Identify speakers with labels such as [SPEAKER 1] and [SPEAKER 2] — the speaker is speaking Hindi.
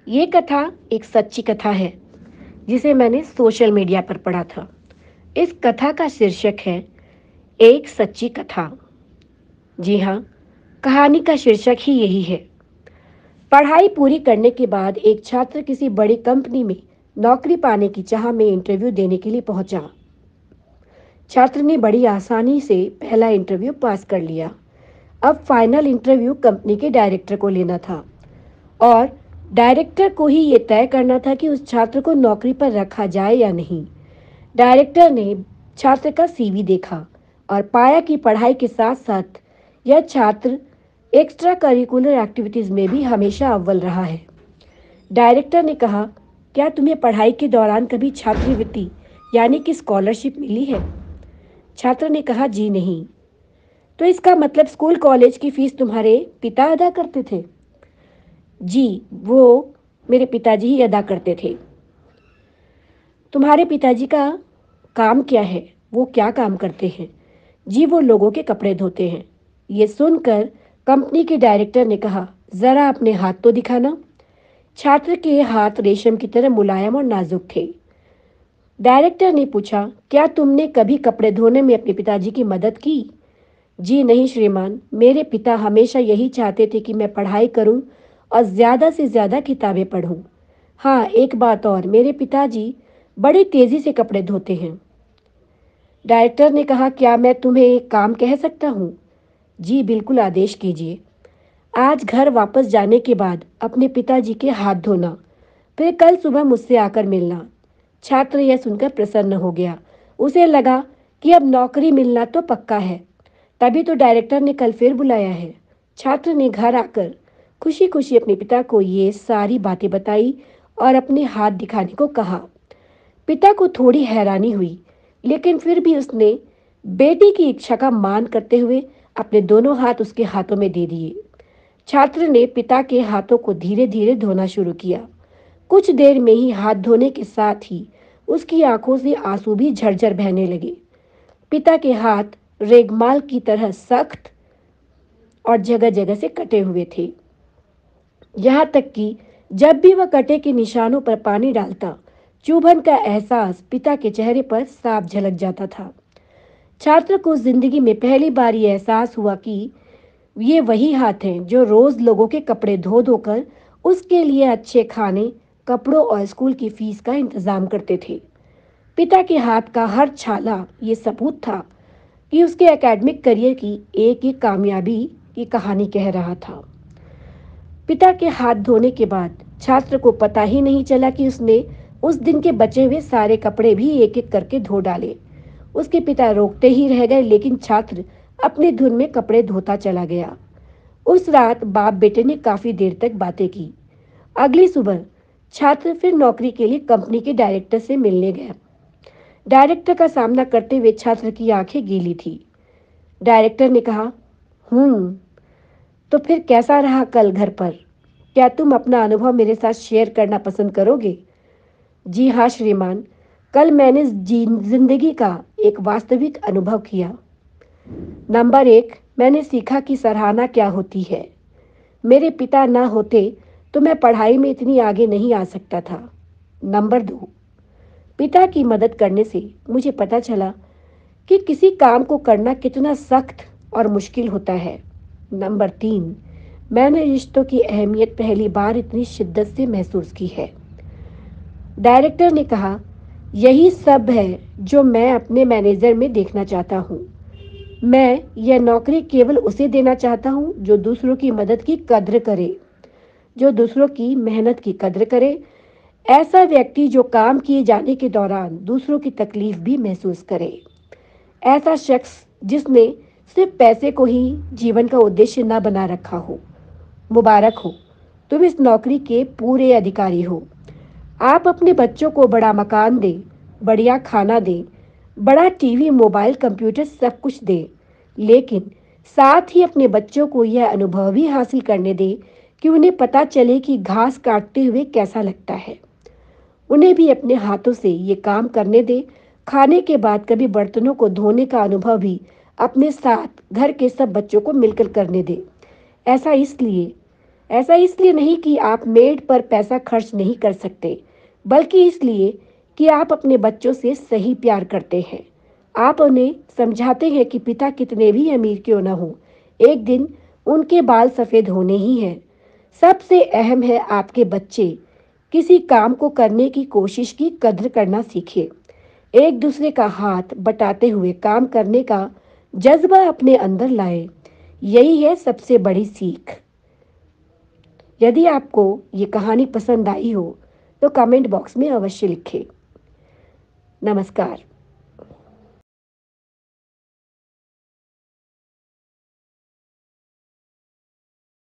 [SPEAKER 1] ये कथा एक सच्ची कथा है जिसे मैंने सोशल मीडिया पर पढ़ा था। इस कथा का शीर्षक है एक सच्ची कथा। जी हाँ, कहानी का शीर्षक ही यही है। पढ़ाई पूरी करने के बाद एक छात्र किसी बड़ी कंपनी में नौकरी पाने की चाह में इंटरव्यू देने के लिए पहुंचा। छात्र ने बड़ी आसानी से पहला इंटरव्यू पास कर लिया। अब फाइनल इंटरव्यू कंपनी के डायरेक्टर को लेना था और डायरेक्टर को ही ये तय करना था कि उस छात्र को नौकरी पर रखा जाए या नहीं। डायरेक्टर ने छात्र का सीवी देखा और पाया कि पढ़ाई के साथ साथ यह छात्र एक्स्ट्रा करिकुलर एक्टिविटीज में भी हमेशा अव्वल रहा है। डायरेक्टर ने कहा, क्या तुम्हें पढ़ाई के दौरान कभी छात्रवृत्ति यानी कि स्कॉलरशिप मिली है? छात्र ने कहा, जी नहीं। तो इसका मतलब स्कूल कॉलेज की फीस तुम्हारे पिता अदा करते थे? जी, वो मेरे पिताजी ही अदा करते थे। तुम्हारे पिताजी का काम क्या है? वो क्या काम करते हैं? जी, वो लोगों के कपड़े धोते हैं। ये सुनकर कंपनी के डायरेक्टर ने कहा, जरा अपने हाथ तो दिखाना। छात्र के हाथ रेशम की तरह मुलायम और नाजुक थे। डायरेक्टर ने पूछा, क्या तुमने कभी कपड़े धोने में अपने पिताजी की मदद की? जी नहीं श्रीमान, मेरे पिता हमेशा यही चाहते थे कि मैं पढ़ाई करूं और ज्यादा से ज्यादा किताबें पढूं। हाँ, एक बात और, मेरे पिताजी बड़ी तेजी से कपड़े धोते हैं। डायरेक्टर ने कहा, क्या मैं तुम्हें एक काम कह सकता हूँ? जी बिल्कुल, आदेश कीजिए। आज घर वापस जाने के बाद अपने पिताजी के हाथ धोना, फिर कल सुबह मुझसे आकर मिलना। छात्र यह सुनकर प्रसन्न हो गया। उसे लगा कि अब नौकरी मिलना तो पक्का है। तभी तो डायरेक्टर ने कल फिर बुलाया है। छात्र ने घर आकर खुशी खुशी अपने पिता को ये सारी बातें बताई और अपने हाथ दिखाने को कहा। पिता को थोड़ी हैरानी हुई, लेकिन फिर भी उसने बेटी की इच्छा का मान करते हुए अपने दोनों हाथ उसके हाथों में दे दिए। छात्र ने पिता के हाथों को धीरे धीरे धोना शुरू किया। कुछ देर में ही हाथ धोने के साथ ही उसकी आंखों से आंसू भी झरझर बहने लगे। पिता के हाथ रेगमाल की तरह सख्त और जगह जगह से कटे हुए थे। यहाँ तक कि जब भी वह कटे के निशानों पर पानी डालता, चुभन का एहसास पिता के चेहरे पर साफ झलक जाता था। छात्र को जिंदगी में पहली बार ये एहसास हुआ कि ये वही हाथ हैं जो रोज लोगों के कपड़े धो धोकर उसके लिए अच्छे खाने, कपड़ों और स्कूल की फीस का इंतजाम करते थे। पिता के हाथ का हर छाला ये सबूत था कि उसके एकेडमिक करियर की एक एक कामयाबी की कहानी कह रहा था। पिता के हाथ धोने के बाद छात्र को पता ही नहीं चला कि उसने उस दिन के बचे हुए सारे कपड़े भी एक एक करके धो डाले। उसके पिता रोकते ही रह गए, लेकिन छात्र अपनी धुन में कपड़े धोता चला गया। उस रात बाप बेटे ने काफी देर तक बातें की। अगली सुबह छात्र फिर नौकरी के लिए कंपनी के डायरेक्टर से मिलने गया। डायरेक्टर का सामना करते हुए छात्र की आंखें गीली थी। डायरेक्टर ने कहा, तो फिर कैसा रहा कल घर पर? क्या तुम अपना अनुभव मेरे साथ शेयर करना पसंद करोगे? जी हाँ श्रीमान, कल मैंने जिंदगी का एक वास्तविक अनुभव किया। नंबर 1, मैंने सीखा कि सराहना क्या होती है। मेरे पिता ना होते तो मैं पढ़ाई में इतनी आगे नहीं आ सकता था। नंबर 2, पिता की मदद करने से मुझे पता चला कि किसी काम को करना कितना सख्त और मुश्किल होता है। नंबर 3, मैंने रिश्तों की अहमियत पहली बार इतनी शिद्दत से महसूस की है। डायरेक्टर ने कहा, यही सब है जो मैं अपने मैनेजर में देखना चाहता हूँ। मैं यह नौकरी केवल उसे देना चाहता हूँ जो दूसरों की मदद की कद्र करे, जो दूसरों की मेहनत की कद्र करे। ऐसा व्यक्ति जो काम किए जाने के दौरान दूसरों की तकलीफ भी महसूस करे। ऐसा शख्स जिसने सिर्फ पैसे को ही जीवन का उद्देश्य न बना रखा हो। मुबारक हो, तुम इस नौकरी के पूरे अधिकारी हो। आप अपने बच्चों को बड़ा मकान दें, बढ़िया खाना दें, बड़ा टीवी, मोबाइल, कंप्यूटर सब कुछ दें, लेकिन साथ ही अपने बच्चों को यह अनुभव भी हासिल करने दें कि उन्हें पता चले कि घास काटते हुए कैसा लगता है। उन्हें भी अपने हाथों से ये काम करने दें। खाने के बाद कभी बर्तनों को धोने का अनुभव भी अपने साथ घर के सब बच्चों को मिलकर करने दें। ऐसा इसलिए ऐसा इसलिए नहीं कि आप मेड पर पैसा खर्च नहीं कर सकते, बल्कि इसलिए कि आप अपने बच्चों से सही प्यार करते हैं। आप उन्हें समझाते हैं कि पिता कितने भी अमीर क्यों ना हो, एक दिन उनके बाल सफ़ेद होने ही हैं। सबसे अहम है आपके बच्चे किसी काम को करने की कोशिश की कद्र करना सीखें। एक दूसरे का हाथ बटाते हुए काम करने का जज्बा अपने अंदर लाए। यही है सबसे बड़ी सीख। यदि आपको ये कहानी पसंद आई हो तो कमेंट बॉक्स में अवश्य लिखें। नमस्कार।